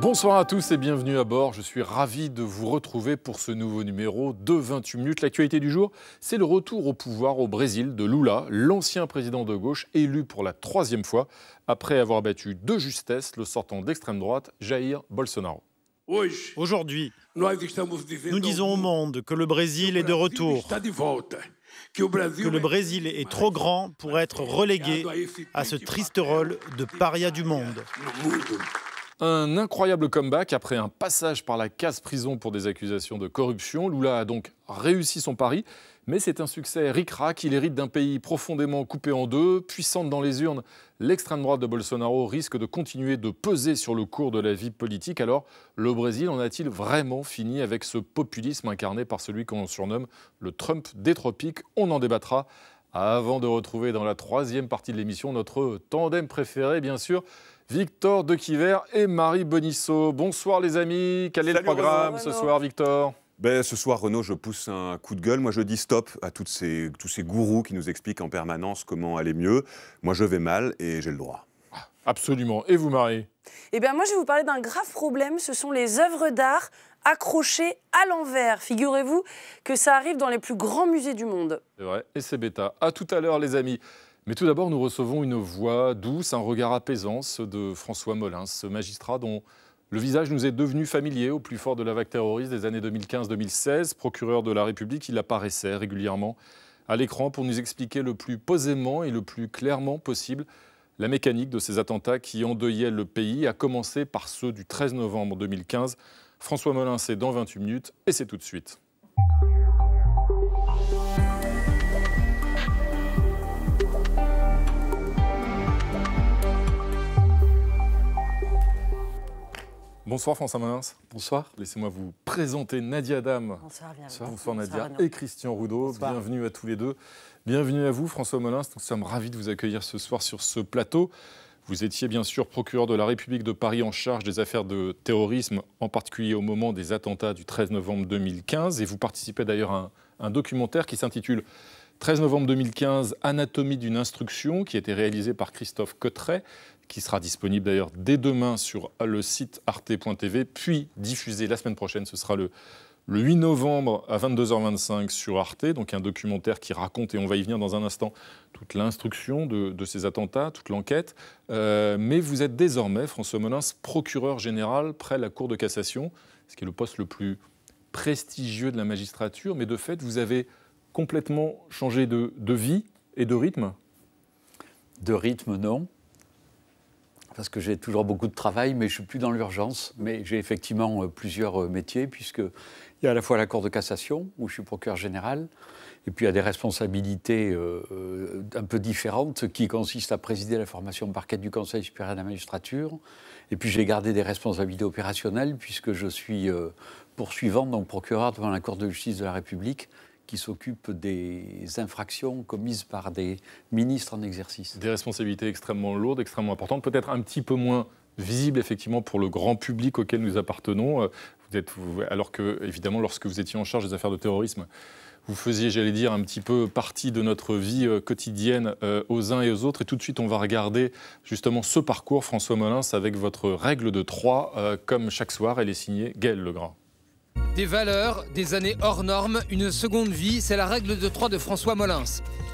Bonsoir à tous et bienvenue à bord. Je suis ravi de vous retrouver pour ce nouveau numéro de 28 minutes. L'actualité du jour, c'est le retour au pouvoir au Brésil de Lula, l'ancien président de gauche élu pour la 3e fois, après avoir battu de justesse le sortant d'extrême droite, Jair Bolsonaro. Aujourd'hui, nous disons au monde que le Brésil est de retour, que le Brésil est trop grand pour être relégué à ce triste rôle de paria du monde. Un incroyable comeback après un passage par la case prison pour des accusations de corruption. Lula a donc réussi son pari, mais c'est un succès ric-rac. Il hérite d'un pays profondément coupé en deux, puissante dans les urnes. L'extrême droite de Bolsonaro risque de continuer de peser sur le cours de la vie politique. Alors, le Brésil en a-t-il vraiment fini avec ce populisme incarné par celui qu'on surnomme le Trump des tropiques? On en débattra. Avant de retrouver dans la 3e partie de l'émission notre tandem préféré, bien sûr, Victor Dequiver et Marie Bonisso. Bonsoir les amis, quel est le programme ce soir, Victor? Ce soir, Renaud, je pousse un coup de gueule. Moi, je dis stop à tous ces gourous qui nous expliquent en permanence comment aller mieux. Moi, je vais mal et j'ai le droit. Absolument. Et vous, Marie? Eh bien, moi, je vais vous parler d'un grave problème. Ce sont les œuvres d'art accrochées à l'envers. Figurez-vous que ça arrive dans les plus grands musées du monde. C'est vrai, et c'est bêta. À tout à l'heure, les amis. Mais tout d'abord, nous recevons une voix douce, un regard apaisant, ceux de François Molins, ce magistrat dont le visage nous est devenu familier au plus fort de la vague terroriste des années 2015-2016. Procureur de la République, il apparaissait régulièrement à l'écran pour nous expliquer le plus posément et le plus clairement possible la mécanique de ces attentats qui endeuillaient le pays, à commencer par ceux du 13 novembre 2015. François Molins, c'est dans 28 minutes et c'est tout de suite. Bonsoir François Molins. Bonsoir. Laissez-moi vous présenter Nadia Adam. Bonsoir, Bonsoir Nadia Renaud. et Christian Roudot. Bonsoir. Bienvenue à tous les deux. Bienvenue à vous François Molins. Nous sommes ravis de vous accueillir ce soir sur ce plateau. Vous étiez bien sûr procureur de la République de Paris en charge des affaires de terrorisme, en particulier au moment des attentats du 13 novembre 2015. Et vous participez d'ailleurs à un documentaire qui s'intitule 13 novembre 2015, Anatomie d'une instruction, qui a été réalisé par Christophe Cotteret, qui sera disponible d'ailleurs dès demain sur le site arte.tv, puis diffusé la semaine prochaine, ce sera le 8 novembre à 22h25 sur Arte, donc un documentaire qui raconte, et on va y venir dans un instant, toute l'instruction de ces attentats, toute l'enquête. Mais vous êtes désormais, François Molins, procureur général près la Cour de cassation, ce qui est le poste le plus prestigieux de la magistrature, mais de fait, vous avez complètement changé de vie et de rythme? De rythme, non. Parce que j'ai toujours beaucoup de travail, mais je ne suis plus dans l'urgence. Mais j'ai effectivement plusieurs métiers, puisqu'il y a à la fois la Cour de cassation, où je suis procureur général, et puis il y a des responsabilités un peu différentes, qui consistent à présider la formation parquet du Conseil supérieur de la magistrature. Et puis j'ai gardé des responsabilités opérationnelles, puisque je suis poursuivant, donc procureur devant la Cour de justice de la République, qui s'occupe des infractions commises par des ministres en exercice. Des responsabilités extrêmement lourdes, extrêmement importantes, peut-être un petit peu moins visibles effectivement pour le grand public auquel nous appartenons. Alors que, évidemment, lorsque vous étiez en charge des affaires de terrorisme, vous faisiez, j'allais dire, un petit peu partie de notre vie quotidienne aux uns et aux autres. Et tout de suite, on va regarder justement ce parcours, François Molins, avec votre règle de 3. Comme chaque soir, elle est signée Gaël Legrand. Des valeurs, des années hors normes, une seconde vie, c'est la règle de 3 de François Molins.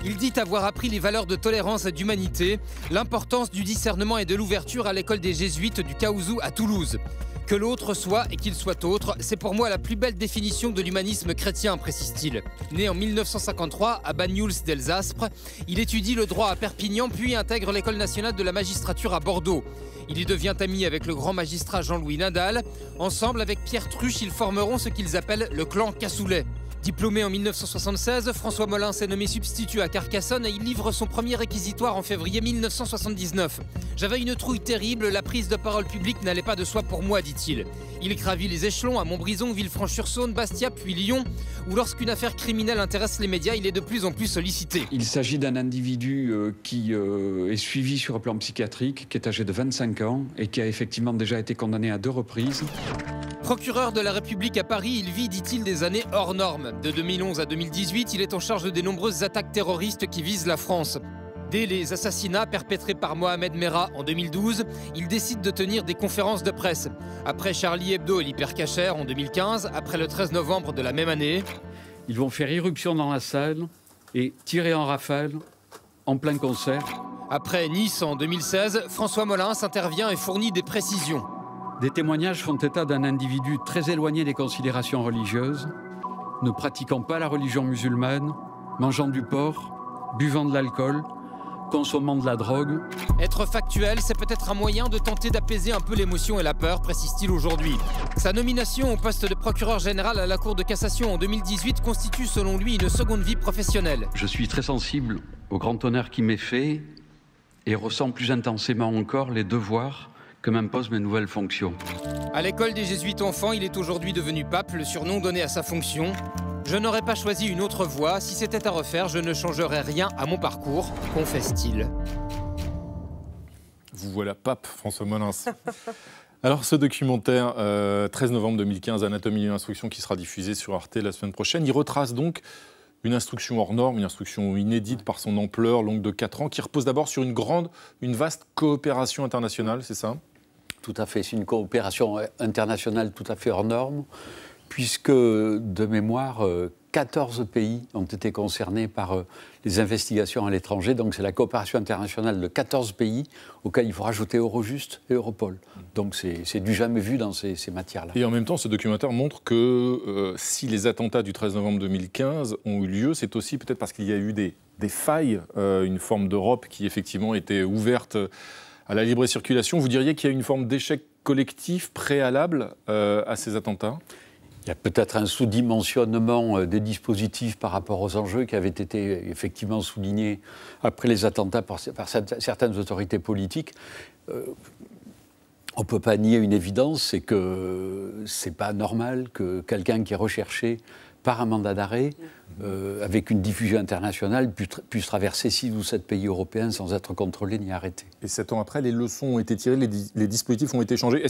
Il dit avoir appris les valeurs de tolérance et d'humanité, l'importance du discernement et de l'ouverture à l'école des jésuites du Caousou à Toulouse. Que l'autre soit et qu'il soit autre, c'est pour moi la plus belle définition de l'humanisme chrétien, précise-t-il. Né en 1953 à Banyuls-des-Aspres, il étudie le droit à Perpignan puis intègre l'école nationale de la magistrature à Bordeaux. Il y devient ami avec le grand magistrat Jean-Louis Nadal. Ensemble, avec Pierre Truche, ils formeront ce qu'ils appellent le clan Cassoulet. Diplômé en 1976, François Molins est nommé substitut à Carcassonne et il livre son premier réquisitoire en février 1979. J'avais une trouille terrible, la prise de parole publique n'allait pas de soi pour moi, dit-il. Il gravit les échelons à Montbrison, Villefranche-sur-Saône, Bastia, puis Lyon, où lorsqu'une affaire criminelle intéresse les médias, il est de plus en plus sollicité. Il s'agit d'un individu qui est suivi sur un plan psychiatrique, qui est âgé de 25 ans et qui a effectivement déjà été condamné à 2 reprises. Procureur de la République à Paris, il vit, dit-il, des années hors normes. De 2011 à 2018, il est en charge des nombreuses attaques terroristes qui visent la France. Dès les assassinats perpétrés par Mohamed Merah en 2012, il décide de tenir des conférences de presse. Après Charlie Hebdo et l'Hypercacher en 2015, après le 13 novembre de la même année. Ils vont faire irruption dans la salle et tirer en rafale en plein concert. Après Nice en 2016, François Molins intervient et fournit des précisions. Des témoignages font état d'un individu très éloigné des considérations religieuses, ne pratiquant pas la religion musulmane, mangeant du porc, buvant de l'alcool, consommant de la drogue. Être factuel, c'est peut-être un moyen de tenter d'apaiser un peu l'émotion et la peur, précise-t-il aujourd'hui. Sa nomination au poste de procureur général à la Cour de cassation en 2018 constitue selon lui une seconde vie professionnelle. Je suis très sensible au grand honneur qui m'est fait et ressens plus intensément encore les devoirs que m'imposent mes nouvelles fonctions. À l'école des jésuites enfants, il est aujourd'hui devenu pape, le surnom donné à sa fonction. Je n'aurais pas choisi une autre voie. Si c'était à refaire, je ne changerais rien à mon parcours, confesse-t-il. Vous voilà pape, François Molins. Alors ce documentaire, 13 novembre 2015, Anatomie d'une instruction, qui sera diffusé sur Arte la semaine prochaine, il retrace donc une instruction hors norme, une instruction inédite par son ampleur, longue de 4 ans, qui repose d'abord sur une vaste coopération internationale, c'est ça ? Tout à fait, c'est une coopération internationale tout à fait hors norme, puisque de mémoire, 14 pays ont été concernés par les investigations à l'étranger. Donc c'est la coopération internationale de 14 pays auxquels il faut rajouter Eurojust et Europol. Donc c'est du jamais vu dans ces matières-là. Et en même temps, ce documentaire montre que si les attentats du 13 novembre 2015 ont eu lieu, c'est aussi peut-être parce qu'il y a eu des failles, une forme d'Europe qui effectivement était ouverte à la libre circulation. Vous diriez qu'il y a une forme d'échec collectif préalable à ces attentats ? Il y a peut-être un sous-dimensionnement des dispositifs par rapport aux enjeux qui avaient été effectivement soulignés après les attentats par certaines autorités politiques. On ne peut pas nier une évidence, c'est que ce n'est pas normal que quelqu'un qui est recherché par un mandat d'arrêt, avec une diffusion internationale, puisse traverser 6 ou 7 pays européens sans être contrôlé ni arrêté. Et 7 ans après, les leçons ont été tirées, les dispositifs ont été changés.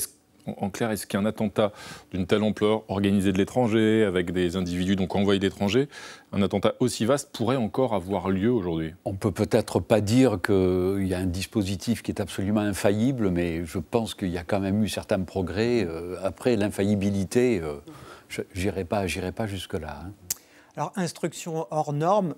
En clair, est-ce qu'un attentat d'une telle ampleur, organisé de l'étranger, avec des individus donc envoyés d'étrangers, un attentat aussi vaste pourrait encore avoir lieu aujourd'hui ? On ne peut peut-être pas dire qu'il y a un dispositif qui est absolument infaillible, mais je pense qu'il y a quand même eu certains progrès. Après, l'infaillibilité, j'irai pas jusque-là. Hein. Alors, instruction hors norme,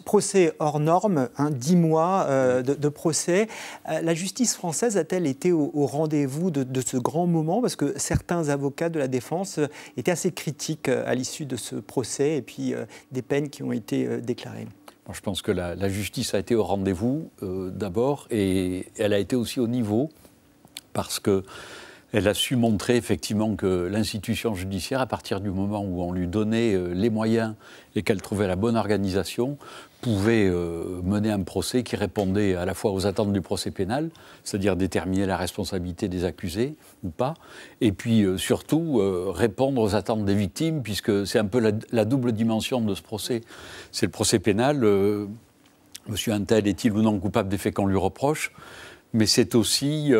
procès hors norme, 10 mois de procès. La justice française a-t-elle été au rendez-vous de ce grand moment ? Parce que certains avocats de la défense étaient assez critiques à l'issue de ce procès et puis des peines qui ont été déclarées. Je pense que la justice a été au rendez-vous d'abord, et elle a été aussi au niveau, parce que elle a su montrer effectivement que l'institution judiciaire, à partir du moment où on lui donnait les moyens et qu'elle trouvait la bonne organisation, pouvait mener un procès qui répondait à la fois aux attentes du procès pénal, c'est-à-dire déterminer la responsabilité des accusés ou pas, et puis surtout répondre aux attentes des victimes, puisque c'est un peu la double dimension de ce procès. C'est le procès pénal, monsieur Untel est-il ou non coupable des faits qu'on lui reproche, mais c'est aussi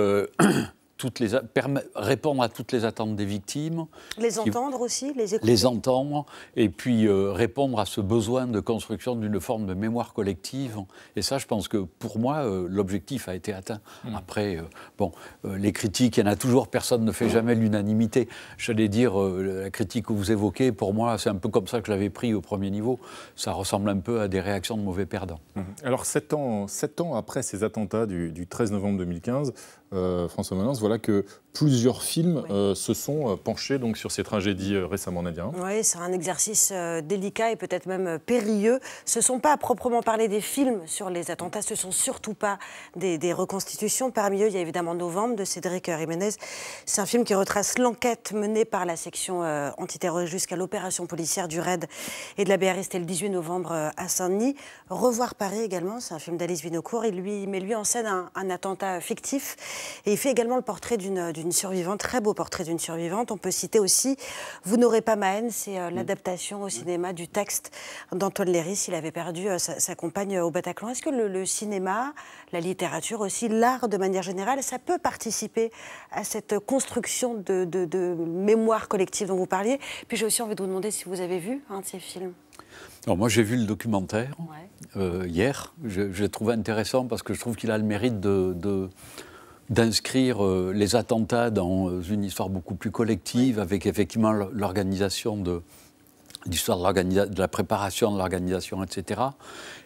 répondre à toutes les attentes des victimes. Les entendre aussi, les écouter. Les entendre, et puis répondre à ce besoin de construction d'une forme de mémoire collective. Et ça, je pense que pour moi, l'objectif a été atteint. Après, les critiques, il y en a toujours, personne ne fait jamais l'unanimité. J'allais dire, la critique que vous évoquez, pour moi, c'est un peu comme ça que je l'avais pris au premier niveau. Ça ressemble un peu à des réactions de mauvais perdants. Alors, 7 ans après ces attentats du 13 novembre 2015, François Molins, voilà que plusieurs films se sont penchés donc, sur ces tragédies récemment, Nadia. Oui, c'est un exercice délicat et peut-être même périlleux. Ce ne sont pas à proprement parler des films sur les attentats, ce ne sont surtout pas des reconstitutions. Parmi eux, il y a évidemment Novembre de Cédric Jiménez. C'est un film qui retrace l'enquête menée par la section antiterroriste jusqu'à l'opération policière du RAID et de la BRI. C'était le 18 novembre à Saint-Denis. Revoir Paris également, c'est un film d'Alice Vinocourt. Il met lui en scène un attentat fictif. Et il fait également le portrait d'une survivante, très beau portrait d'une survivante. On peut citer aussi Vous n'aurez pas ma haine, c'est l'adaptation au cinéma du texte d'Antoine Léris. Il avait perdu sa compagne au Bataclan. Est-ce que le cinéma, la littérature aussi, l'art de manière générale, ça peut participer à cette construction de mémoire collective dont vous parliez? Puis j'ai aussi envie de vous demander si vous avez vu un de ces films. Alors moi, j'ai vu le documentaire hier. Je l'ai trouvé intéressant parce que je trouve qu'il a le mérite d'inscrire les attentats dans une histoire beaucoup plus collective, avec effectivement l'organisation l'histoire de la préparation de l'organisation, etc.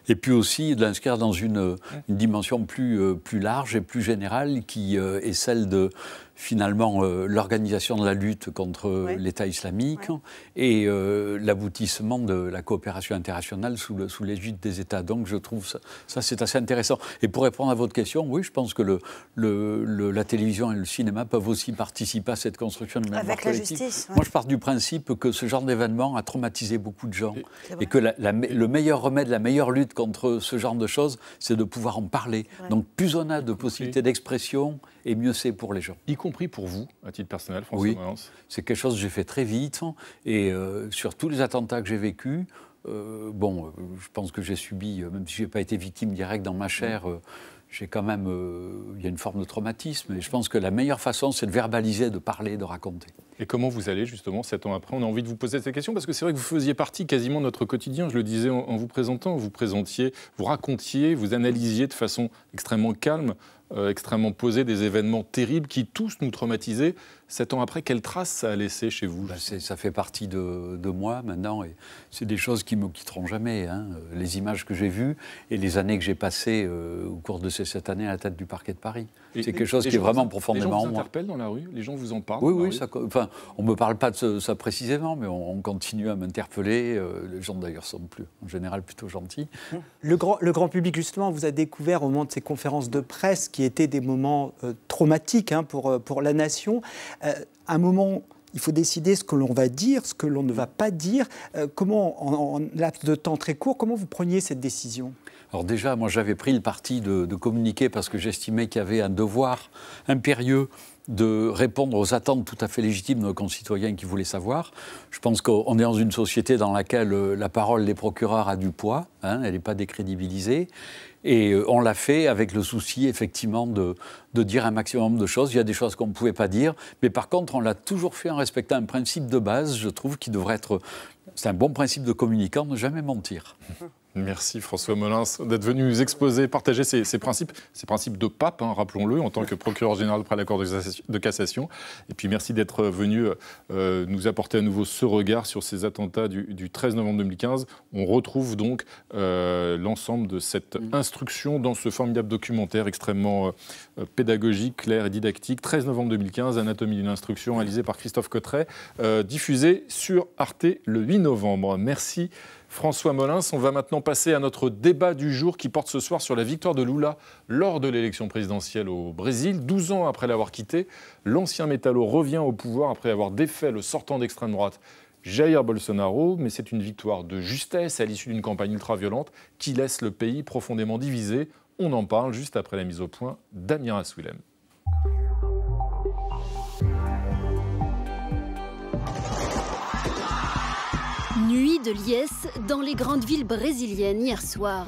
Et puis aussi de l'inscrire dans une dimension plus large et plus générale qui est celle de, finalement, l'organisation de la lutte contre l'État islamique et l'aboutissement de la coopération internationale sous l'égide des États. Donc je trouve ça c'est assez intéressant. Et pour répondre à votre question, oui, je pense que la télévision et le cinéma peuvent aussi participer à cette construction de mémoire collective. Avec la justice. Moi, je pars du principe que ce genre d'événement a traumatisé beaucoup de gens et que le meilleur remède, la meilleure lutte contre ce genre de choses, c'est de pouvoir en parler. Donc plus on a de possibilités d'expression, et mieux c'est pour les gens. Y compris pour vous, à titre personnel, François Molins. C'est quelque chose que j'ai fait très vite. Et sur tous les attentats que j'ai vécus, je pense que j'ai subi, même si je n'ai pas été victime directe dans ma chair, j'ai quand même, il y a une forme de traumatisme. Et je pense que la meilleure façon, c'est de verbaliser, de parler, de raconter. Et comment vous allez, justement, 7 ans après? On a envie de vous poser cette question, parce que c'est vrai que vous faisiez partie quasiment de notre quotidien. Je le disais en vous présentant, vous racontiez, vous analysiez de façon extrêmement calme, extrêmement posée des événements terribles qui tous nous traumatisaient. 7 ans après, quelle trace ça a laissé chez vous? Ça fait partie de moi maintenant, et c'est des choses qui ne me quitteront jamais. Les images que j'ai vues et les années que j'ai passées au cours de ces 7 années à la tête du parquet de Paris. C'est quelque chose qui est vraiment profondément en moi. Les gens vous interpellent dans la rue? Les gens vous en parlent? Oui, on ne me parle pas de ça précisément, mais on continue à m'interpeller. Les gens d'ailleurs sont en général plutôt gentils. Le grand public, justement, vous a découvert au moment de ces conférences de presse qui étaient des moments traumatiques pour la nation. À un moment, il faut décider ce que l'on va dire, ce que l'on ne va pas dire. Comment, en laps de temps très court, comment vous preniez cette décision? Alors déjà, moi j'avais pris le parti de communiquer parce que j'estimais qu'il y avait un devoir impérieux de répondre aux attentes tout à fait légitimes de nos concitoyens qui voulaient savoir. Je pense qu'on est dans une société dans laquelle la parole des procureurs a du poids, elle n'est pas décrédibilisée. Et on l'a fait avec le souci, effectivement, de dire un maximum de choses. Il y a des choses qu'on ne pouvait pas dire. Mais par contre, on l'a toujours fait en respectant un principe de base, je trouve, qui devrait être... C'est un bon principe de communicant, ne jamais mentir. Merci François Molins d'être venu nous exposer, partager ces principes de pape, rappelons-le, en tant que procureur général près la Cour de cassation. Et puis merci d'être venu nous apporter à nouveau ce regard sur ces attentats du 13 novembre 2015. On retrouve donc l'ensemble de cette instruction dans ce formidable documentaire extrêmement pédagogique, clair et didactique. 13 novembre 2015, Anatomie d'une instruction, réalisé par Christophe Cotteret, diffusé sur Arte le 8 novembre. Merci François Molins. On va maintenant passer à notre débat du jour qui porte ce soir sur la victoire de Lula lors de l'élection présidentielle au Brésil. 12 ans après l'avoir quitté, l'ancien métallo revient au pouvoir après avoir défait le sortant d'extrême droite Jair Bolsonaro. Mais c'est une victoire de justesse à l'issue d'une campagne ultra-violente qui laisse le pays profondément divisé. On en parle juste après la mise au point d'Amira Swilem. Nuit de liesse dans les grandes villes brésiliennes hier soir.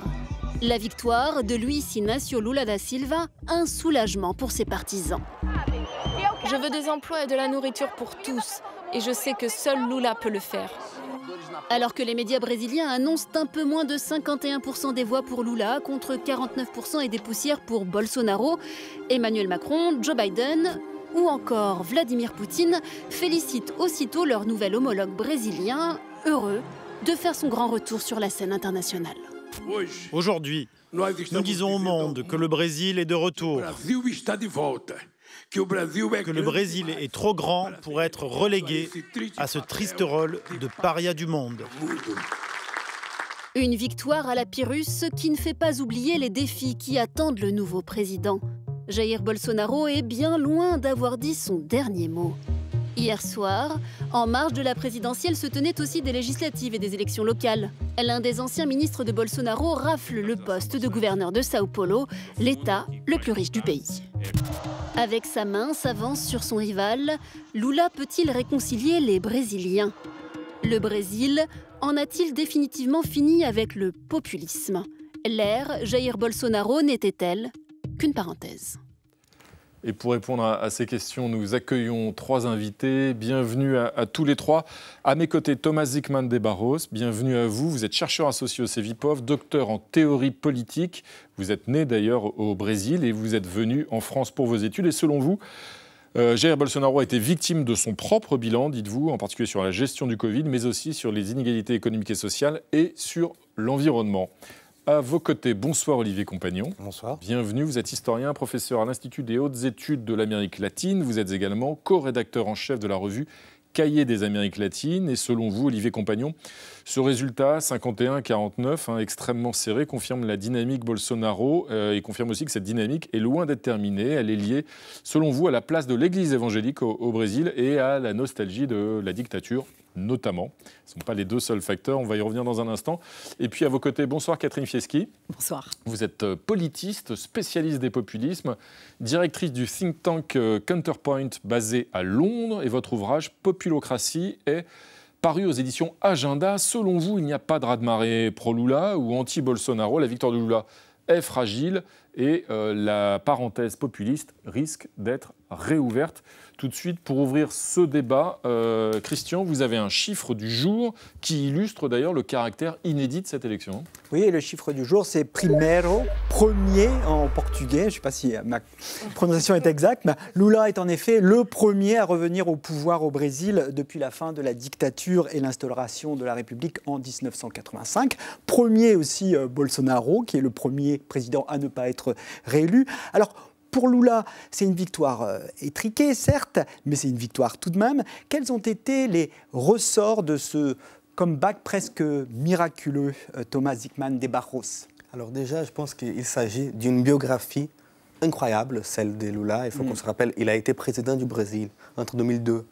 La victoire de Luiz Inácio Lula da Silva, un soulagement pour ses partisans. Je veux des emplois et de la nourriture pour tous, et je sais que seul Lula peut le faire. Alors que les médias brésiliens annoncent un peu moins de 51% des voix pour Lula contre 49% et des poussières pour Bolsonaro, Emmanuel Macron, Joe Biden ou encore Vladimir Poutine félicitent aussitôt leur nouvel homologue brésilien, heureux de faire son grand retour sur la scène internationale. Aujourd'hui, nous disons au monde que le Brésil est de retour, que le Brésil est trop grand pour être relégué à ce triste rôle de paria du monde. Une victoire à la Pyrrhus qui ne fait pas oublier les défis qui attendent le nouveau président. Jair Bolsonaro est bien loin d'avoir dit son dernier mot. Hier soir, en marge de la présidentielle se tenaient aussi des législatives et des élections locales. L'un des anciens ministres de Bolsonaro rafle le poste de gouverneur de Sao Paulo, l'État le plus riche du pays. Avec sa main s'avance sur son rival, Lula peut-il réconcilier les Brésiliens? Le Brésil en a-t-il définitivement fini avec le populisme? L'ère Jair Bolsonaro n'était-elle qu'une parenthèse? Et pour répondre à ces questions, nous accueillons 3 invités. Bienvenue à tous les 3. À mes côtés, Tomás Zikman de Barros. Bienvenue à vous. Vous êtes chercheur associé au CEVIPOF, docteur en théorie politique. Vous êtes né d'ailleurs au Brésil et vous êtes venu en France pour vos études. Et selon vous, Jair Bolsonaro a été victime de son propre bilan, dites-vous, en particulier sur la gestion du Covid, mais aussi sur les inégalités économiques et sociales et sur l'environnement. À vos côtés, bonsoir Olivier Compagnon. Bonsoir. Bienvenue, vous êtes historien, professeur à l'Institut des hautes études de l'Amérique latine. Vous êtes également co-rédacteur en chef de la revue Cahiers des Amériques latines. Et selon vous, Olivier Compagnon, ce résultat, 51-49, extrêmement serré, confirme la dynamique Bolsonaro et confirme aussi que cette dynamique est loin d'être terminée. Elle est liée, selon vous, à la place de l'Église évangélique au Brésil et à la nostalgie de la dictature, notamment. Ce ne sont pas les 2 seuls facteurs, on va y revenir dans un instant. Et puis à vos côtés, bonsoir Catherine Fieschi. Bonsoir. Vous êtes politiste, spécialiste des populismes, directrice du think tank Counterpoint basé à Londres, et votre ouvrage Populocratie est paru aux éditions Agenda. Selon vous, il n'y a pas de raz-de-marée pro-Lula ou anti-Bolsonaro. La victoire de Lula est fragile et la parenthèse populiste risque d'être réouverte. Tout de suite, pour ouvrir ce débat, Christian, vous avez un chiffre du jour qui illustre d'ailleurs le caractère inédit de cette élection. Oui, le chiffre du jour, c'est primeiro, premier en portugais. Je ne sais pas si ma prononciation est exacte, mais Lula est en effet le premier à revenir au pouvoir au Brésil depuis la fin de la dictature et l'instauration de la République en 1985. Premier aussi Bolsonaro, qui est le premier président à ne pas être réélu. Alors, pour Lula, c'est une victoire étriquée, certes, mais c'est une victoire tout de même. Quels ont été les ressorts de ce comeback presque miraculeux, Tomás Zikman de Barros? Alors déjà, je pense qu'il s'agit d'une biographie incroyable, celle de Lula. Il faut qu'on se rappelle, il a été président du Brésil entre 2002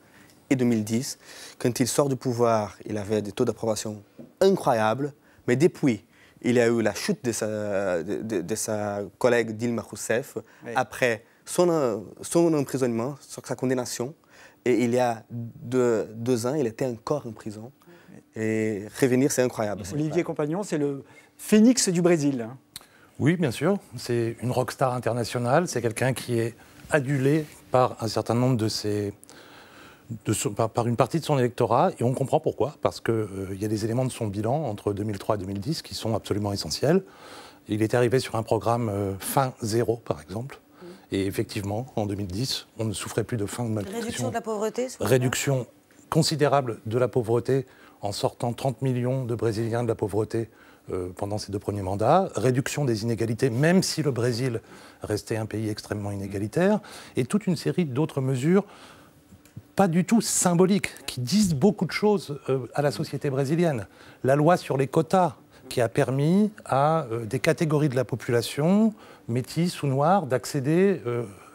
et 2010. Quand il sort du pouvoir, il avait des taux d'approbation incroyables, mais depuis, il y a eu la chute de sa collègue Dilma Rousseff, oui, après son emprisonnement, sa condamnation. Et il y a 2 ans, il était encore en prison. Et revenir, c'est incroyable. Olivier Compagnon, c'est le phénix du Brésil. Oui, bien sûr. C'est une rockstar internationale. C'est quelqu'un qui est adulé par un certain nombre par une partie de son électorat, et on comprend pourquoi, parce qu'il y a des éléments de son bilan entre 2003 et 2010 qui sont absolument essentiels. Il est arrivé sur un programme faim zéro, par exemple, et effectivement, en 2010, on ne souffrait plus de faim, de malnutrition. Réduction de la pauvreté, réduction considérable de la pauvreté, en sortant 30 millions de Brésiliens de la pauvreté pendant ses 2 premiers mandats, réduction des inégalités, même si le Brésil restait un pays extrêmement inégalitaire, et toute une série d'autres mesures pas du tout symboliques, qui disent beaucoup de choses à la société brésilienne. La loi sur les quotas, qui a permis à des catégories de la population, métisses ou noires, d'accéder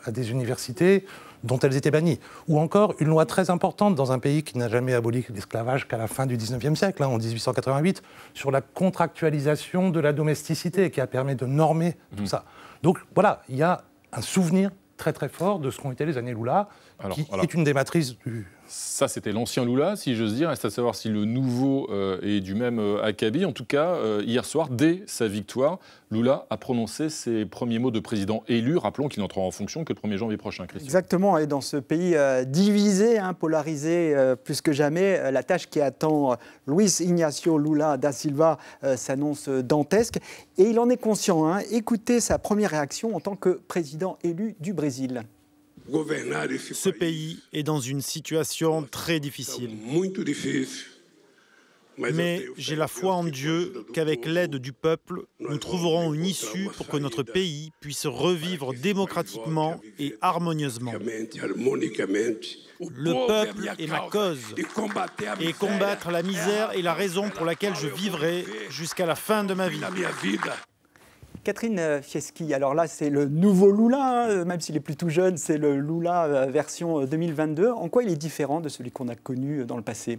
à des universités dont elles étaient bannies. Ou encore une loi très importante dans un pays qui n'a jamais aboli l'esclavage qu'à la fin du XIXe siècle, en 1888, sur la contractualisation de la domesticité, qui a permis de normer tout ça. Donc voilà, il y a un souvenir très très fort de ce qu'ont été les années Lula, qui est une des matrices du... Ça, c'était l'ancien Lula, si j'ose dire. Reste à savoir si le nouveau est du même acabit. En tout cas, hier soir, dès sa victoire, Lula a prononcé ses premiers mots de président élu. Rappelons qu'il n'entrera en fonction que le 1er janvier prochain, Christian. Exactement, et dans ce pays divisé, polarisé plus que jamais, la tâche qui attend Luiz Inácio Lula da Silva s'annonce dantesque. Et il en est conscient. Écoutez sa première réaction en tant que président élu du Brésil. Ce pays est dans une situation très difficile. Mais j'ai la foi en Dieu qu'avec l'aide du peuple, nous trouverons une issue pour que notre pays puisse revivre démocratiquement et harmonieusement. Le peuple est ma cause, et combattre la misère est la raison pour laquelle je vivrai jusqu'à la fin de ma vie. Catherine Fieschi, alors là, c'est le nouveau Lula, même s'il est plus tout jeune, c'est le Lula version 2022. En quoi il est différent de celui qu'on a connu dans le passé ?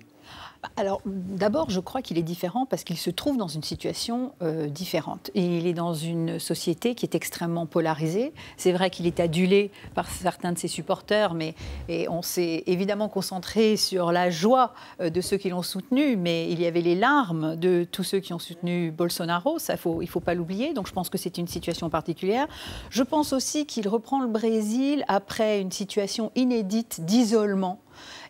Alors, d'abord, je crois qu'il est différent parce qu'il se trouve dans une situation différente. Et il est dans une société qui est extrêmement polarisée. C'est vrai qu'il est adulé par certains de ses supporters, et on s'est évidemment concentré sur la joie de ceux qui l'ont soutenu, mais il y avait les larmes de tous ceux qui ont soutenu Bolsonaro. Il ne faut pas l'oublier. Donc, je pense que c'est une situation particulière. Je pense aussi qu'il reprend le Brésil après une situation inédite d'isolement.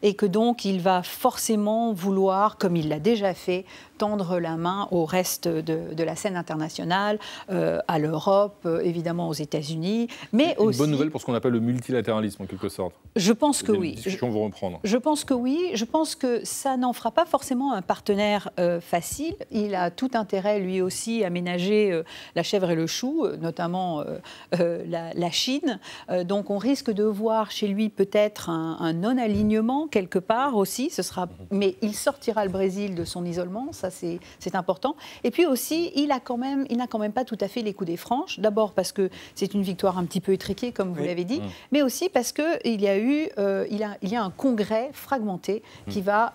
Et que donc il va forcément vouloir, comme il l'a déjà fait, tendre la main au reste de la scène internationale, à l'Europe, évidemment aux États-Unis, mais aussi... Une bonne nouvelle pour ce qu'on appelle le multilatéralisme, en quelque sorte. Je pense que oui. Les discussions vont reprendre. Je pense que oui. Je pense que ça n'en fera pas forcément un partenaire facile. Il a tout intérêt, lui aussi, à ménager la chèvre et le chou, notamment la Chine. Donc on risque de voir chez lui peut-être un non-alignement quelque part aussi. Mais il sortira le Brésil de son isolement. Ça, c'est important. Et puis aussi, il n'a quand même pas tout à fait les coups des franches. D'abord parce que c'est une victoire un petit peu étriquée, comme vous l'avez dit, mais aussi parce qu'il y a un congrès fragmenté qui va...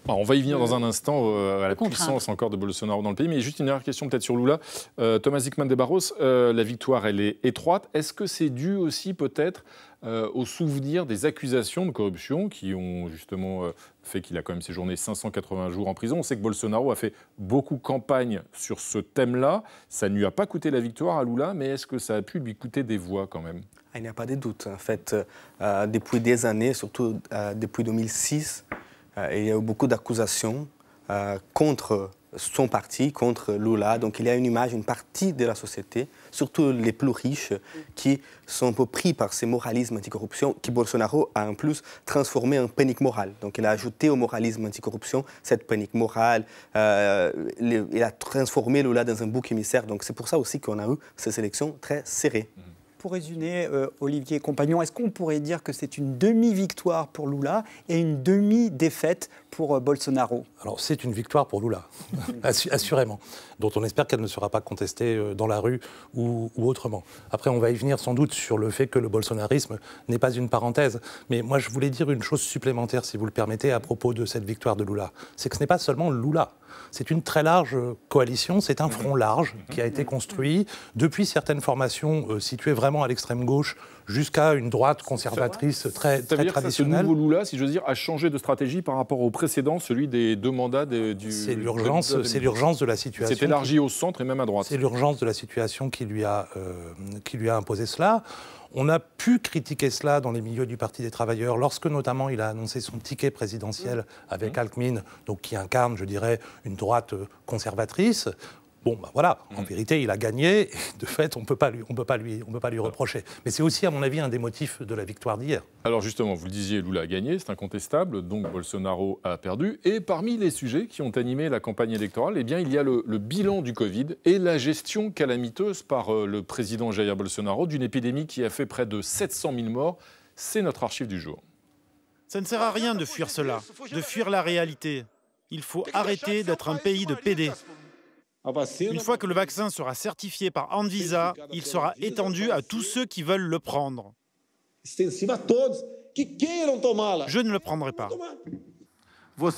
on va y venir dans un instant à la puissance encore de Bolsonaro dans le pays. Mais juste une dernière question peut-être sur Lula. Thomas Hickman de Barros, la victoire, elle est étroite. Est-ce que c'est dû aussi peut-être au souvenir des accusations de corruption qui ont justement fait qu'il a quand même séjourné 580 jours en prison? On sait que Bolsonaro a fait beaucoup campagne sur ce thème-là. Ça ne lui a pas coûté la victoire à Lula, mais est-ce que ça a pu lui coûter des voix quand même? Il n'y a pas de doute. En fait, depuis des années, surtout depuis 2006, il y a eu beaucoup d'accusations contre son parti, contre Lula. Donc il y a une image, une partie de la société, surtout les plus riches, qui sont un peu pris par ce moralisme anticorruption qui Bolsonaro a en plus transformé en panique morale. Donc il a ajouté au moralisme anticorruption cette panique morale. Il a transformé Lula dans un bouc émissaire. Donc c'est pour ça aussi qu'on a eu ces élections très serrées. Pour résumer, Olivier Compagnon, est-ce qu'on pourrait dire que c'est une demi-victoire pour Lula et une demi-défaite pour Bolsonaro? Alors c'est une victoire pour Lula, assurément, dont on espère qu'elle ne sera pas contestée dans la rue ou autrement. Après, on va y venir sans doute sur le fait que le bolsonarisme n'est pas une parenthèse. Mais moi, je voulais dire une chose supplémentaire, si vous le permettez, à propos de cette victoire de Lula. C'est que ce n'est pas seulement Lula. C'est une très large coalition, c'est un front large qui a été construit depuis certaines formations situées vraiment à l'extrême gauche jusqu'à une droite conservatrice très traditionnelle. Ce nouveau Lula, si j'ose dire, a changé de stratégie par rapport au précédent, celui des deux mandats du... C'est l'urgence de la situation. C'est élargi au centre et même à droite. C'est l'urgence de la situation qui lui a imposé cela. On a pu critiquer cela dans les milieux du Parti des Travailleurs, lorsque notamment il a annoncé son ticket présidentiel avec Alckmin, donc qui incarne, je dirais, une droite conservatrice. Bon, ben voilà, en vérité, il a gagné, et de fait, on ne peut pas lui reprocher. Mais c'est aussi, à mon avis, un des motifs de la victoire d'hier. Alors justement, vous le disiez, Lula a gagné, c'est incontestable, donc Bolsonaro a perdu. Et parmi les sujets qui ont animé la campagne électorale, eh bien, il y a le bilan du Covid et la gestion calamiteuse par le président Jair Bolsonaro d'une épidémie qui a fait près de 700 000 morts. C'est notre archive du jour. Ça ne sert à rien de fuir cela, de fuir la réalité. Il faut arrêter d'être un pays de PD. Une fois que le vaccin sera certifié par Anvisa, il sera étendu à tous ceux qui veulent le prendre. Je ne le prendrai pas. Vous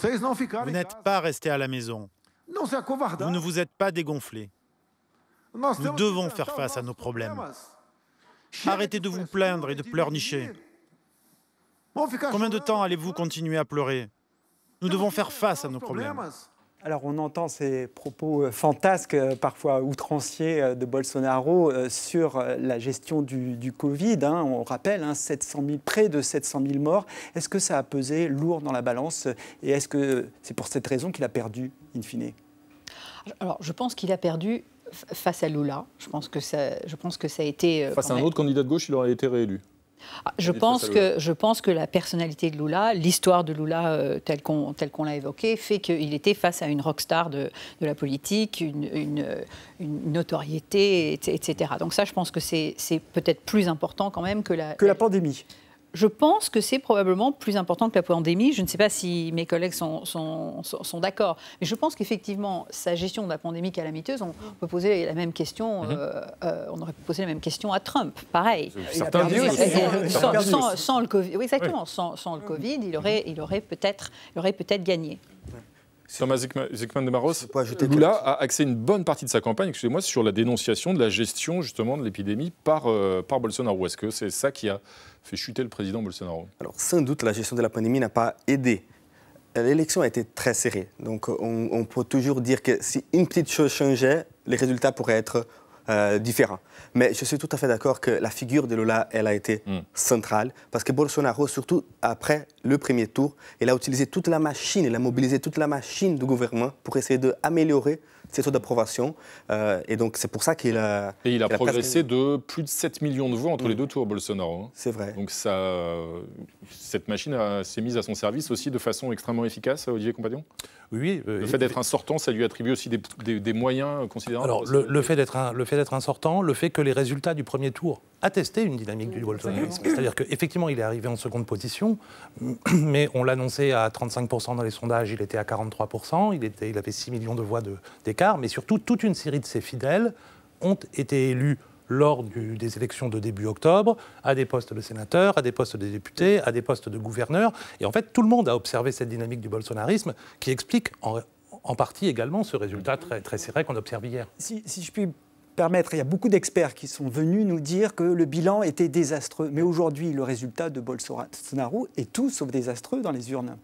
n'êtes pas restés à la maison. Vous ne vous êtes pas dégonflés. Nous devons faire face à nos problèmes. Arrêtez de vous plaindre et de pleurnicher. Combien de temps allez-vous continuer à pleurer? Nous devons faire face à nos problèmes. Alors on entend ces propos fantasques, parfois outranciers de Bolsonaro sur la gestion du Covid. On rappelle, près de 700 000 morts. Est-ce que ça a pesé lourd dans la balance et est-ce que c'est pour cette raison qu'il a perdu, in fine? Alors je pense qu'il a perdu face à Lula. Je pense que ça a été... Face à un autre candidat de gauche, il aurait été réélu. Je pense que la personnalité de Lula, l'histoire de Lula telle qu'on l'a évoquée, fait qu'il était face à une rockstar de la politique, une notoriété, etc. Donc ça, je pense que c'est peut-être plus important quand même que la pandémie. Je pense que c'est probablement plus important que la pandémie. Je ne sais pas si mes collègues sont d'accord. Mais je pense qu'effectivement, sa gestion de la pandémie calamiteuse, on peut poser la même question, on aurait pu poser la même question à Trump. Pareil. Certains disent aussi. Sans le Covid, oui, exactement. Sans le Covid, il aurait peut-être gagné. Thomas Zickman de Barros, Lula a axé une bonne partie de sa campagne, excusez-moi, sur la dénonciation de la gestion justement de l'épidémie par Bolsonaro. Est-ce que c'est ça qui a fait chuter le président Bolsonaro? Alors, sans doute, la gestion de la pandémie n'a pas aidé. L'élection a été très serrée. Donc, on peut toujours dire que si une petite chose changeait, les résultats pourraient être différents. Mais je suis tout à fait d'accord que la figure de Lula, elle a été centrale. Parce que Bolsonaro, surtout après le premier tour, il a utilisé toute la machine, il a mobilisé toute la machine du gouvernement pour essayer d'améliorer ses taux d'approbation. Et donc, c'est pour ça qu'il a... Et il a progressé de plus de 7 millions de voix entre les deux tours, Bolsonaro. Hein. C'est vrai. Donc, cette machine s'est mise à son service aussi de façon extrêmement efficace, Olivier Compagnon? Oui. Le fait d'être un sortant, ça lui attribue aussi des moyens considérables? Alors, le fait d'être un sortant, le fait que les résultats du premier tour attestaient une dynamique du bolsonarisme. C'est-à-dire qu'effectivement, il est arrivé en seconde position, mais on l'annonçait à 35% dans les sondages, il était à 43%, il avait 6 millions de voix d'écart, mais surtout, toute une série de ses fidèles ont été élus lors des élections de début octobre, à des postes de sénateurs, à des postes de députés, à des postes de gouverneurs. Et en fait, tout le monde a observé cette dynamique du bolsonarisme qui explique en partie également ce résultat très, très serré qu'on observe hier. Si je puis permettre, il y a beaucoup d'experts qui sont venus nous dire que le bilan était désastreux. Mais aujourd'hui, le résultat de Bolsonaro est tout sauf désastreux dans les urnes.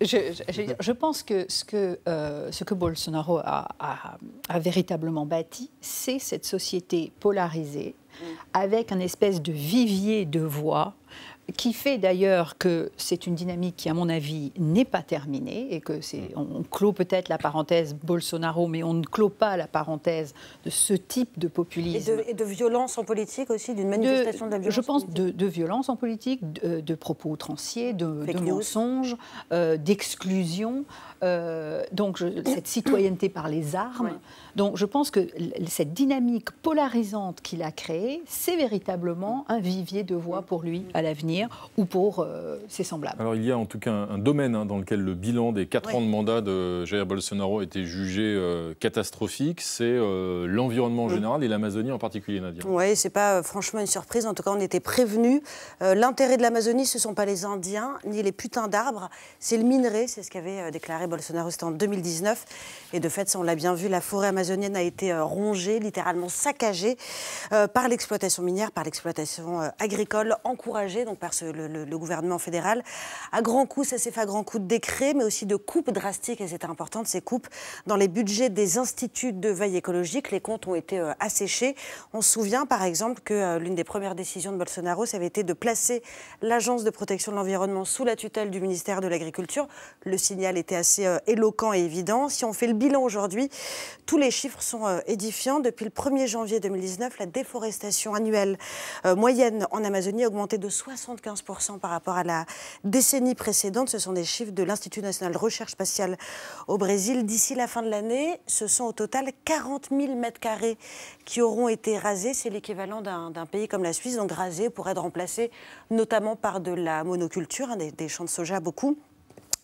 Je pense que ce que Bolsonaro a véritablement bâti, c'est cette société polarisée, avec un espèce de vivier de voix, qui fait d'ailleurs que c'est une dynamique qui, à mon avis, n'est pas terminée, et que on clôt peut-être la parenthèse Bolsonaro, mais on ne clôt pas la parenthèse de ce type de populisme. Et de violence en politique aussi, d'une manifestation de la violence. Je pense de violence en politique, de propos outranciers, de mensonges, d'exclusion. Donc cette citoyenneté par les armes. Ouais. Donc je pense que cette dynamique polarisante qu'il a créée, c'est véritablement un vivier de voix pour lui à l'avenir ou pour ses semblables. Alors il y a en tout cas un domaine dans lequel le bilan des 4 ans de mandat de Jair Bolsonaro a été jugé catastrophique, c'est l'environnement en général et l'Amazonie en particulier, Nadia. Oui, c'est pas franchement une surprise, en tout cas on était prévenus. L'intérêt de l'Amazonie, ce ne sont pas les Indiens, ni les putains d'arbres, c'est le minerai, c'est ce qu'avait déclaré Bolsonaro, c'était en 2019. Et de fait, ça, on l'a bien vu, la forêt amazonienne a été rongée, littéralement saccagée par l'exploitation minière, par l'exploitation agricole, encouragée donc par le gouvernement fédéral. À grands coups, ça s'est fait à grands coups de décrets, mais aussi de coupes drastiques, et c'était important, ces coupes dans les budgets des instituts de veille écologique. Les comptes ont été asséchés. On se souvient, par exemple, que l'une des premières décisions de Bolsonaro, ça avait été de placer l'Agence de protection de l'environnement sous la tutelle du ministère de l'Agriculture. Le signal était assez éloquent et évident. Si on fait le bilan aujourd'hui, tous les chiffres sont édifiants. Depuis le 1er janvier 2019, la déforestation annuelle moyenne en Amazonie a augmenté de 75% par rapport à la décennie précédente. Ce sont des chiffres de l'Institut national de recherche spatiale au Brésil. D'ici la fin de l'année, ce sont au total 40 000 mètres carrés qui auront été rasés. C'est l'équivalent d'un pays comme la Suisse, donc rasés pour être remplacés notamment par de la monoculture, des champs de soja beaucoup.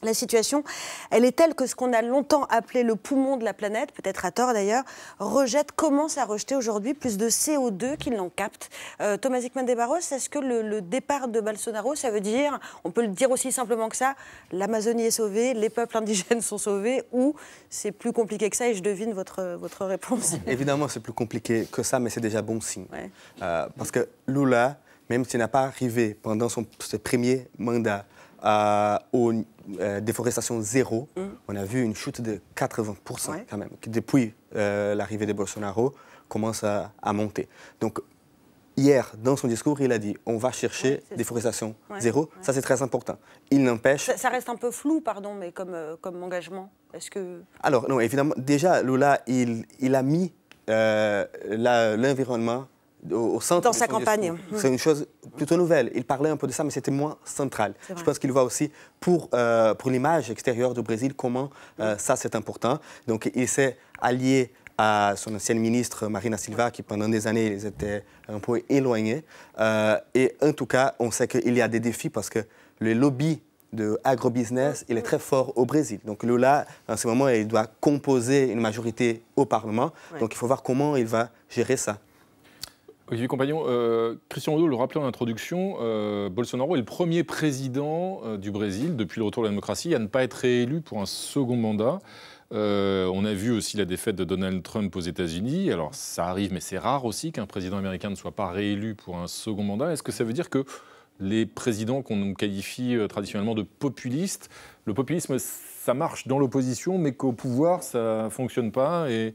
La situation, elle est telle que ce qu'on a longtemps appelé le poumon de la planète, peut-être à tort d'ailleurs, commence à rejeter aujourd'hui plus de CO2 qu'il n'en capte. Thomas Zickman de Barros, est-ce que le départ de Bolsonaro, ça veut dire, on peut le dire aussi simplement que ça, l'Amazonie est sauvée, les peuples indigènes sont sauvés, ou c'est plus compliqué que ça, et je devine votre réponse? Évidemment, c'est plus compliqué que ça, mais c'est déjà bon signe. Ouais. Parce que Lula, même s'il n'a pas arrivé pendant ses premiers mandats aux déforestation zéro, on a vu une chute de 80% quand même, qui depuis l'arrivée de Bolsonaro commence à monter. Donc hier, dans son discours, il a dit on va chercher déforestation zéro. Ça, c'est très important. Il n'empêche... Ça reste un peu flou, pardon, mais comme engagement. Est-ce que... Alors, non, évidemment, déjà, Lula, il a mis l'environnement au centre dans sa campagne. C'est une chose plutôt nouvelle. Il parlait un peu de ça, mais c'était moins central. Je pense qu'il voit aussi, pour l'image extérieure du Brésil, comment ça, c'est important. Donc, il s'est allié à son ancienne ministre Marina Silva, qui pendant des années, ils étaient un peu éloignés. Et en tout cas, on sait qu'il y a des défis parce que le lobby de agrobusiness, il est très fort au Brésil. Donc Lula, en ce moment, il doit composer une majorité au Parlement. Ouais. Donc il faut voir comment il va gérer ça. Olivier Compagnon, Christian Audeau le rappelait en introduction, Bolsonaro est le premier président du Brésil depuis le retour de la démocratie à ne pas être réélu pour un second mandat. On a vu aussi la défaite de Donald Trump aux États-Unis. Alors ça arrive, mais c'est rare aussi qu'un président américain ne soit pas réélu pour un second mandat. Est-ce que ça veut dire que les présidents qu'on qualifie traditionnellement de populistes, le populisme, ça marche dans l'opposition, mais qu'au pouvoir, ça ne fonctionne pas et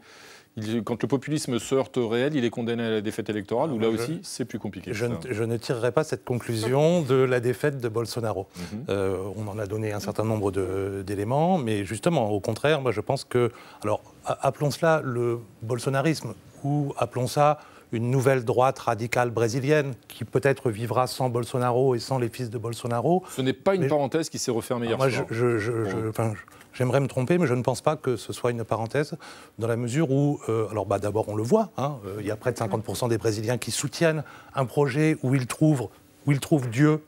quand le populisme se heurte au réel, il est condamné à la défaite électorale, ou là aussi, c'est plus compliqué. Je ne tirerai pas cette conclusion de la défaite de Bolsonaro. On en a donné un certain nombre d'éléments, mais justement, au contraire, moi je pense que... Alors, appelons cela le bolsonarisme, ou appelons ça une nouvelle droite radicale brésilienne, qui peut-être vivra sans Bolsonaro et sans les fils de Bolsonaro. Ce n'est pas une parenthèse qui s'est refermée hier soir. J'aimerais me tromper, mais je ne pense pas que ce soit une parenthèse, dans la mesure où, d'abord on le voit, il y a près de 50% des Brésiliens qui soutiennent un projet où ils trouvent Dieu,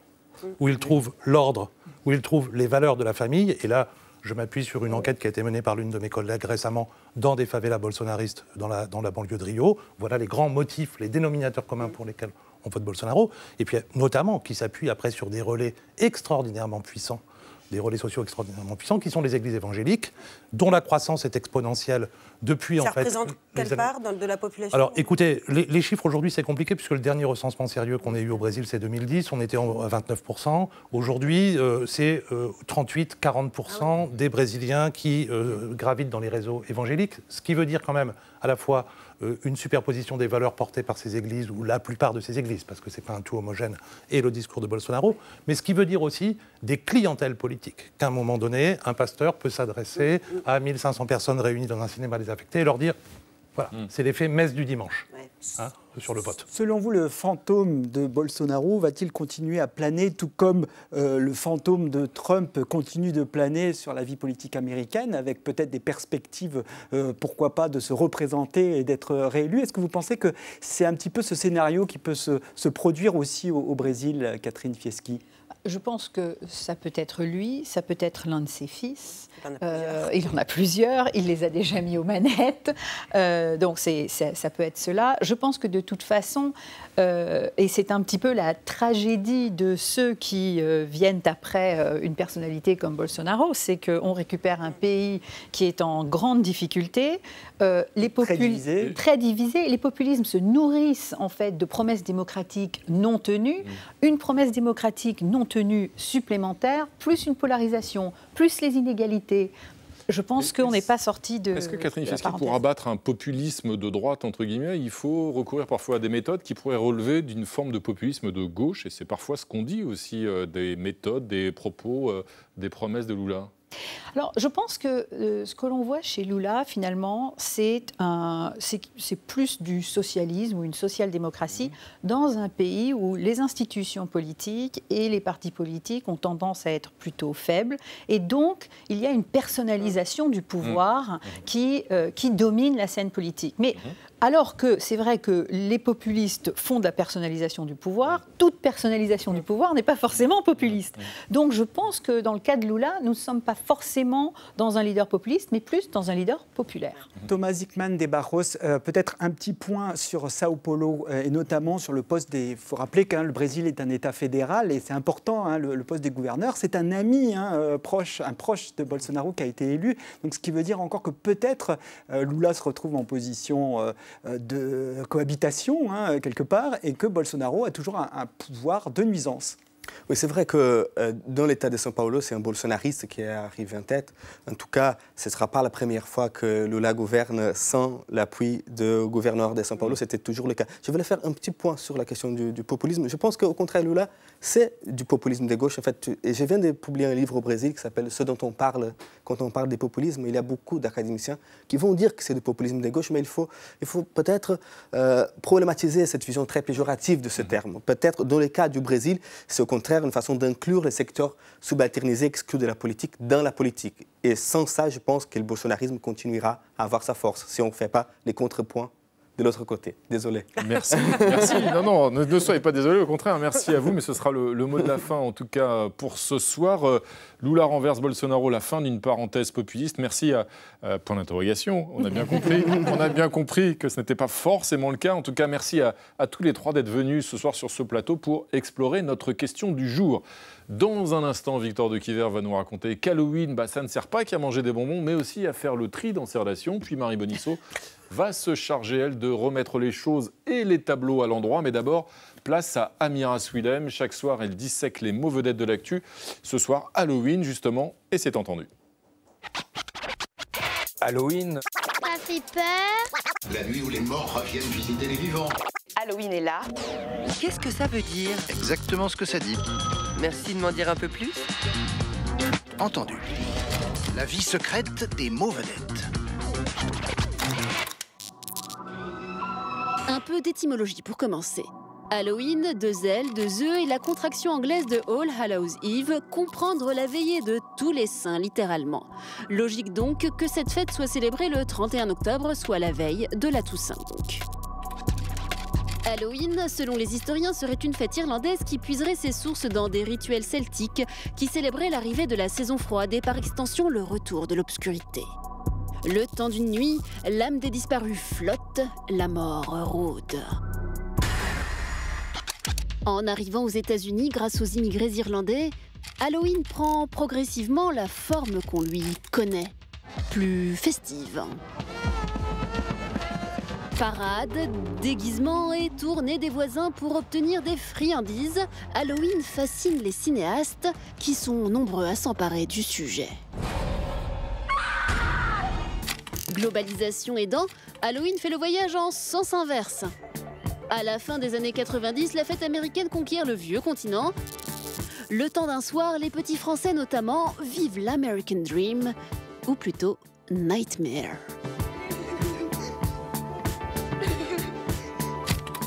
où ils trouvent l'ordre, où ils trouvent les valeurs de la famille. Et là, je m'appuie sur une enquête qui a été menée par l'une de mes collègues récemment dans des favelas bolsonaristes dans la banlieue de Rio. Voilà les grands motifs, les dénominateurs communs pour lesquels on vote Bolsonaro. Et puis notamment qui s'appuie après sur des relais extraordinairement puissants, des relais sociaux extraordinairement puissants, qui sont les églises évangéliques, dont la croissance est exponentielle depuis Ça représente quelle part de la population? Alors écoutez, les chiffres aujourd'hui c'est compliqué, puisque le dernier recensement sérieux qu'on ait eu au Brésil c'est 2010, on était à 29%. Aujourd'hui c'est 38-40% des Brésiliens qui gravitent dans les réseaux évangéliques, ce qui veut dire quand même à la fois une superposition des valeurs portées par ces églises, ou la plupart de ces églises, parce que ce n'est pas un tout homogène, et le discours de Bolsonaro, mais ce qui veut dire aussi des clientèles politiques, qu'à un moment donné, un pasteur peut s'adresser à 1500 personnes réunies dans un cinéma désaffecté et leur dire, voilà, c'est l'effet messe du dimanche, sur le vote. Selon vous, le fantôme de Bolsonaro va-t-il continuer à planer, tout comme le fantôme de Trump continue de planer sur la vie politique américaine, avec peut-être des perspectives, pourquoi pas, de se représenter et d'être réélu? Est-ce que vous pensez que c'est un petit peu ce scénario qui peut se produire aussi au Brésil, Catherine Fieschi? Je pense que ça peut être lui, ça peut être l'un de ses fils. Il en a plusieurs, il les a déjà mis aux manettes. Donc ça peut être cela. Je pense que de toute façon, et c'est un petit peu la tragédie de ceux qui viennent après une personnalité comme Bolsonaro, c'est qu'on récupère un pays qui est en grande difficulté, très divisé. Les populismes se nourrissent en fait de promesses démocratiques non tenues. Une promesse démocratique non tenue supplémentaire, plus une polarisation, plus les inégalités. Je pense qu'on n'est pas sorti de... Est-ce que Catherine Fieschi, pour abattre un populisme de droite, entre guillemets, il faut recourir parfois à des méthodes qui pourraient relever d'une forme de populisme de gauche? Et c'est parfois ce qu'on dit aussi, des méthodes, des propos, des promesses de Lula. Alors, je pense que ce que l'on voit chez Lula, finalement, c'est plus du socialisme ou une social-démocratie dans un pays où les institutions politiques et les partis politiques ont tendance à être plutôt faibles. Et donc, il y a une personnalisation du pouvoir qui domine la scène politique. Mais alors que c'est vrai que les populistes font de la personnalisation du pouvoir, toute personnalisation du pouvoir n'est pas forcément populiste. Donc, je pense que dans le cas de Lula, nous ne sommes pas forcément dans un leader populiste, mais plus dans un leader populaire. Thomas Hickman de Barros, peut-être un petit point sur Sao Paulo, et notamment sur le poste des... Il faut rappeler que le Brésil est un État fédéral, et c'est important, le poste des gouverneurs. C'est un ami un proche de Bolsonaro qui a été élu. Donc, ce qui veut dire encore que peut-être Lula se retrouve en position de cohabitation, quelque part, et que Bolsonaro a toujours un pouvoir de nuisance. Oui, c'est vrai que dans l'État de São Paulo, c'est un bolsonariste qui est arrivé en tête. En tout cas, ce ne sera pas la première fois que Lula gouverne sans l'appui du gouverneur de São Paulo. C'était toujours le cas. Je voulais faire un petit point sur la question du populisme. Je pense qu'au contraire, Lula, c'est du populisme de gauche. En fait, et je viens de publier un livre au Brésil qui s'appelle « Ce dont on parle quand on parle des populismes ». Il y a beaucoup d'académiciens qui vont dire que c'est du populisme de gauche, mais il faut peut-être problématiser cette vision très péjorative de ce terme. Peut-être, dans le cas du Brésil, c'est au contraire une façon d'inclure les secteurs subalternisés exclus de la politique dans la politique. Et sans ça, je pense que le bolsonarisme continuera à avoir sa force si on ne fait pas les contrepoints de l'autre côté. Désolé. Merci. Merci. Non, ne soyez pas désolé, au contraire, merci à vous, mais ce sera le mot de la fin, en tout cas, pour ce soir. Lula renverse Bolsonaro, la fin d'une parenthèse populiste. Merci à point d'interrogation, on a bien compris. On a bien compris que ce n'était pas forcément le cas. En tout cas, merci à tous les trois d'être venus ce soir sur ce plateau pour explorer notre question du jour. Dans un instant, Victor Dequiver va nous raconter qu'Halloween, ça ne sert pas qu'à manger des bonbons, mais aussi à faire le tri dans ses relations. Puis Marie Bonisseau va se charger, elle, de remettre les choses et les tableaux à l'endroit. Mais d'abord, place à Amira Swilem. Chaque soir, elle dissèque les mots vedettes de l'actu. Ce soir, Halloween, justement, et c'est entendu. Halloween. Ça fait peur. La nuit où les morts reviennent visiter les vivants. Halloween est là. Qu'est-ce que ça veut dire? Exactement ce que ça dit. Merci de m'en dire un peu plus. Entendu. La vie secrète des mots vedettes. Un peu d'étymologie pour commencer. Halloween, 2 L, 2 E et la contraction anglaise de All Hallows Eve, comprendre la veillée de tous les saints littéralement. Logique donc que cette fête soit célébrée le 31 octobre, soit la veille de la Toussaint donc. Halloween, selon les historiens, serait une fête irlandaise qui puiserait ses sources dans des rituels celtiques qui célébraient l'arrivée de la saison froide et par extension le retour de l'obscurité. Le temps d'une nuit, l'âme des disparus flotte, la mort rôde. En arrivant aux États-Unis grâce aux immigrés irlandais, Halloween prend progressivement la forme qu'on lui connaît, plus festive. Parades, déguisements et tournées des voisins pour obtenir des friandises, Halloween fascine les cinéastes qui sont nombreux à s'emparer du sujet. Globalisation aidant, Halloween fait le voyage en sens inverse. À la fin des années 90, la fête américaine conquiert le vieux continent. Le temps d'un soir, les petits Français notamment vivent l'American Dream, ou plutôt Nightmare.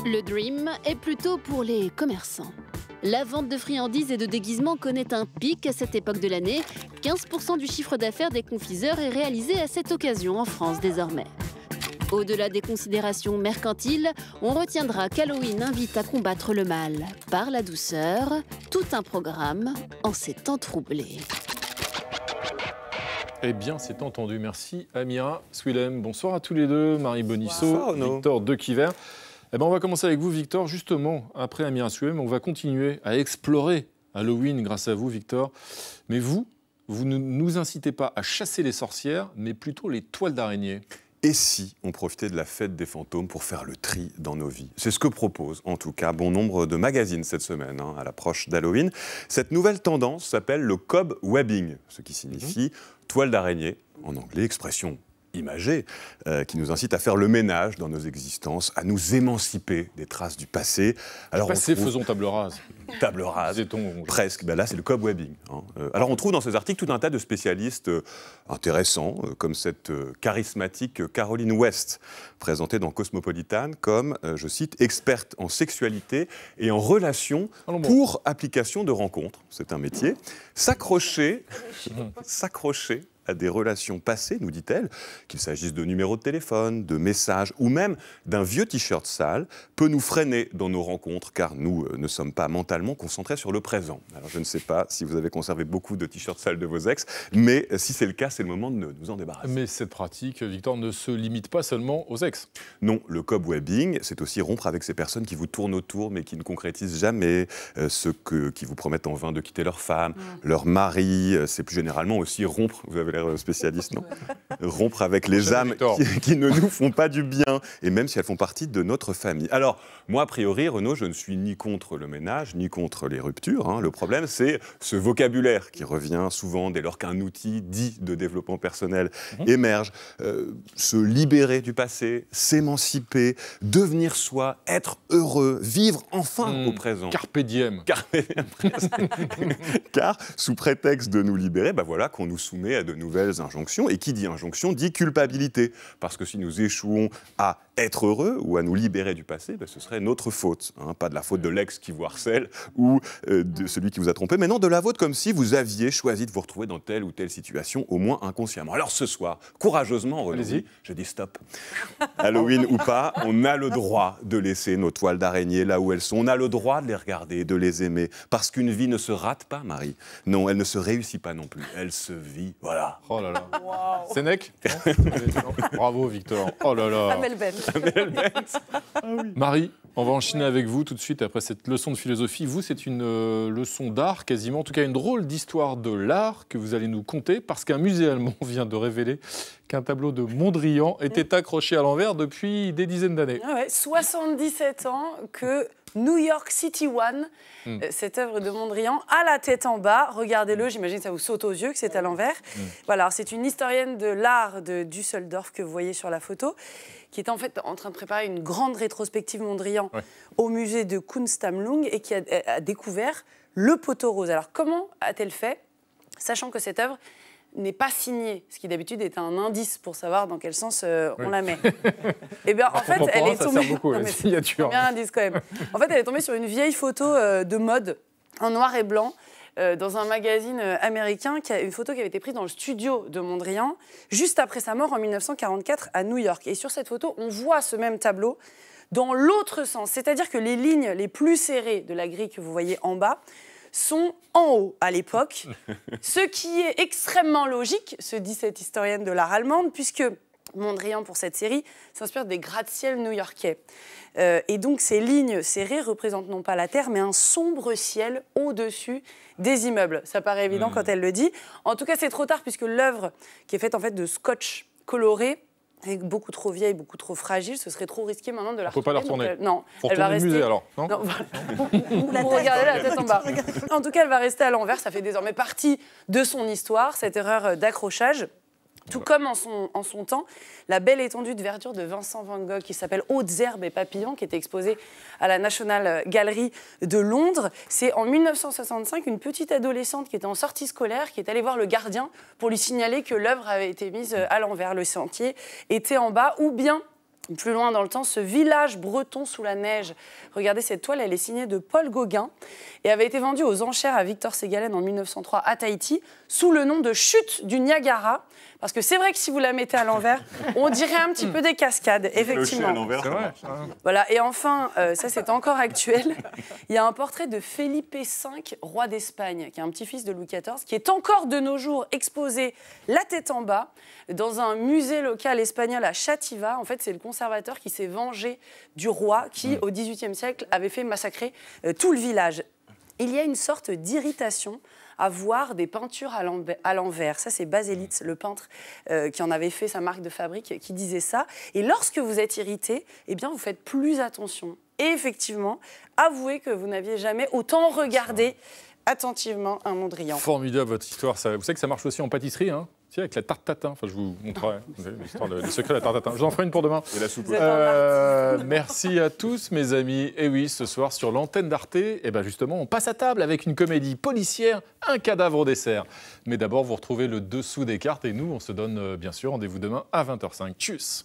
Le Dream est plutôt pour les commerçants. La vente de friandises et de déguisements connaît un pic à cette époque de l'année. 15% du chiffre d'affaires des confiseurs est réalisé à cette occasion en France désormais. Au-delà des considérations mercantiles, on retiendra qu'Halloween invite à combattre le mal par la douceur, tout un programme en ces temps troublés. Eh bien, c'est entendu. Merci Amira Swilem. Bonsoir à tous les deux, Marie Bonisseau, Victor Dequiver. Eh ben, on va commencer avec vous, Victor. Justement, après Amira Swilem, on va continuer à explorer Halloween grâce à vous, Victor. Mais vous ne nous incitez pas à chasser les sorcières, mais plutôt les toiles d'araignée. Et si on profitait de la fête des fantômes pour faire le tri dans nos vies? C'est ce que proposent, en tout cas, bon nombre de magazines cette semaine, à l'approche d'Halloween. Cette nouvelle tendance s'appelle le cobwebbing, ce qui signifie toile d'araignée, en anglais, expression imagée, qui nous incite à faire le ménage dans nos existences, à nous émanciper des traces du passé. Alors, faisons table rase. Table rase, presque. Ben là, c'est le cobwebbing. Alors, on trouve dans ces articles tout un tas de spécialistes intéressants, comme cette charismatique Caroline West, présentée dans Cosmopolitan comme, je cite, experte en sexualité et en relations pour application de rencontres. C'est un métier. S'accrocher à des relations passées, nous dit-elle, qu'il s'agisse de numéros de téléphone, de messages ou même d'un vieux t-shirt sale, peut nous freiner dans nos rencontres car nous ne sommes pas mentalement concentrés sur le présent. Alors je ne sais pas si vous avez conservé beaucoup de t-shirts sales de vos ex, mais si c'est le cas, c'est le moment de nous en débarrasser. Mais cette pratique, Victor, ne se limite pas seulement aux ex. Non, le cobwebbing, c'est aussi rompre avec ces personnes qui vous tournent autour mais qui ne concrétisent jamais, ceux qui vous promettent en vain de quitter leur femme, leur mari, c'est plus généralement aussi rompre, vous avez spécialiste, non? Rompre avec les âmes qui ne nous font pas du bien, et même si elles font partie de notre famille. Alors, moi, a priori, Renaud, je ne suis ni contre le ménage, ni contre les ruptures. Le problème, c'est ce vocabulaire qui revient souvent dès lors qu'un outil dit de développement personnel émerge. Se libérer du passé, s'émanciper, devenir soi, être heureux, vivre enfin au présent. Carpe diem. Car, sous prétexte de nous libérer, voilà qu'on nous soumet à de nouvelles injonctions. Et qui dit injonction dit culpabilité. Parce que si nous échouons à être heureux ou à nous libérer du passé, ce serait notre faute. Pas de la faute de l'ex qui vous harcèle ou de celui qui vous a trompé, mais non, de la vôtre, comme si vous aviez choisi de vous retrouver dans telle ou telle situation, au moins inconsciemment. Alors ce soir, courageusement, Renaud, je dis stop. Halloween ou pas, on a le droit de laisser nos toiles d'araignée là où elles sont. On a le droit de les regarder, de les aimer. Parce qu'une vie ne se rate pas, Marie. Non, elle ne se réussit pas non plus. Elle se vit. Voilà. Oh là là. Wow. Sénèque. Bravo, Victor. Oh là là. Amel Bent. Ah oui. Marie, on va enchaîner avec vous tout de suite après cette leçon de philosophie. Vous, c'est une leçon d'art quasiment, en tout cas une drôle d'histoire de l'art que vous allez nous conter parce qu'un musée allemand vient de révéler qu'un tableau de Mondrian était accroché à l'envers depuis des dizaines d'années. Ah ouais, 77 ans que New York City One, cette œuvre de Mondrian, a la tête en bas. Regardez-le, j'imagine que ça vous saute aux yeux que c'est à l'envers. Voilà, c'est une historienne de l'art de Düsseldorf que vous voyez sur la photo, qui est en fait en train de préparer une grande rétrospective Mondrian au musée de Kunstsammlung et qui a découvert le poteau rose. Alors comment a-t-elle fait, sachant que cette œuvre n'est pas signée, ce qui d'habitude est un indice pour savoir dans quel sens on la met. Eh bien, en fait, elle est tombée. Beaucoup, non, mais c'est bien un indice quand même. En fait, elle est tombée sur une vieille photo de mode en noir et blanc dans un magazine américain, une photo qui avait été prise dans le studio de Mondrian juste après sa mort en 1944 à New York. Et sur cette photo, on voit ce même tableau dans l'autre sens, c'est-à-dire que les lignes les plus serrées de la grille que vous voyez en bas sont en haut à l'époque, ce qui est extrêmement logique, se dit cette historienne de l'art allemande, puisque Mondrian, pour cette série, s'inspire des gratte-ciel new-yorkais. Et donc, ces lignes serrées représentent non pas la terre, mais un sombre ciel au-dessus des immeubles. Ça paraît évident quand elle le dit. En tout cas, c'est trop tard, puisque l'œuvre, qui est faite en fait de scotch coloré, est beaucoup trop vieille, beaucoup trop fragile, ce serait trop risqué maintenant de la retourner. On ne peut pas la retourner. Non, faut elle va rester. Musée, alors, non, Vous regardez la tête en bas. En tout cas, elle va rester à l'envers. Ça fait désormais partie de son histoire, cette erreur d'accrochage. Tout comme en son temps, la belle étendue de verdure de Vincent van Gogh, qui s'appelle Hautes herbes et papillons, qui était exposée à la National Gallery de Londres. C'est en 1965 une petite adolescente qui était en sortie scolaire, qui est allée voir le gardien pour lui signaler que l'œuvre avait été mise à l'envers. Le sentier était en bas, ou bien, plus loin dans le temps, ce village breton sous la neige. Regardez cette toile, elle est signée de Paul Gauguin et avait été vendue aux enchères à Victor Ségalen en 1903 à Tahiti sous le nom de Chute du Niagara. Parce que c'est vrai que si vous la mettez à l'envers, on dirait un petit peu des cascades, effectivement. C'est vrai. Voilà. Et enfin, ça c'est encore actuel, il y a un portrait de Felipe V, roi d'Espagne, qui est un petit-fils de Louis XIV, qui est encore de nos jours exposé la tête en bas dans un musée local espagnol à Xàtiva. En fait, c'est le conservateur qui s'est vengé du roi qui, au XVIIIe siècle, avait fait massacrer tout le village. Il y a une sorte d'irritation à voir des peintures à l'envers. Ça, c'est Baselitz, le peintre qui en avait fait sa marque de fabrique, qui disait ça. Et lorsque vous êtes irrité, eh bien, vous faites plus attention. Et effectivement, avouez que vous n'aviez jamais autant regardé attentivement un Mondrian. Formidable, votre histoire. Ça, vous savez que ça marche aussi en pâtisserie, hein? Tu sais, avec la tarte tatin. Enfin, je vous montrerai l'histoire des secrets de la tarte tatin. Je vous en ferai une pour demain. Et la soupe. Merci à tous, mes amis. Et oui, ce soir, sur l'antenne d'Arte, eh ben justement, on passe à table avec une comédie policière, un cadavre au dessert. Mais d'abord, vous retrouvez le dessous des cartes. Et nous, on se donne bien sûr rendez-vous demain à 20h05. Tchuss!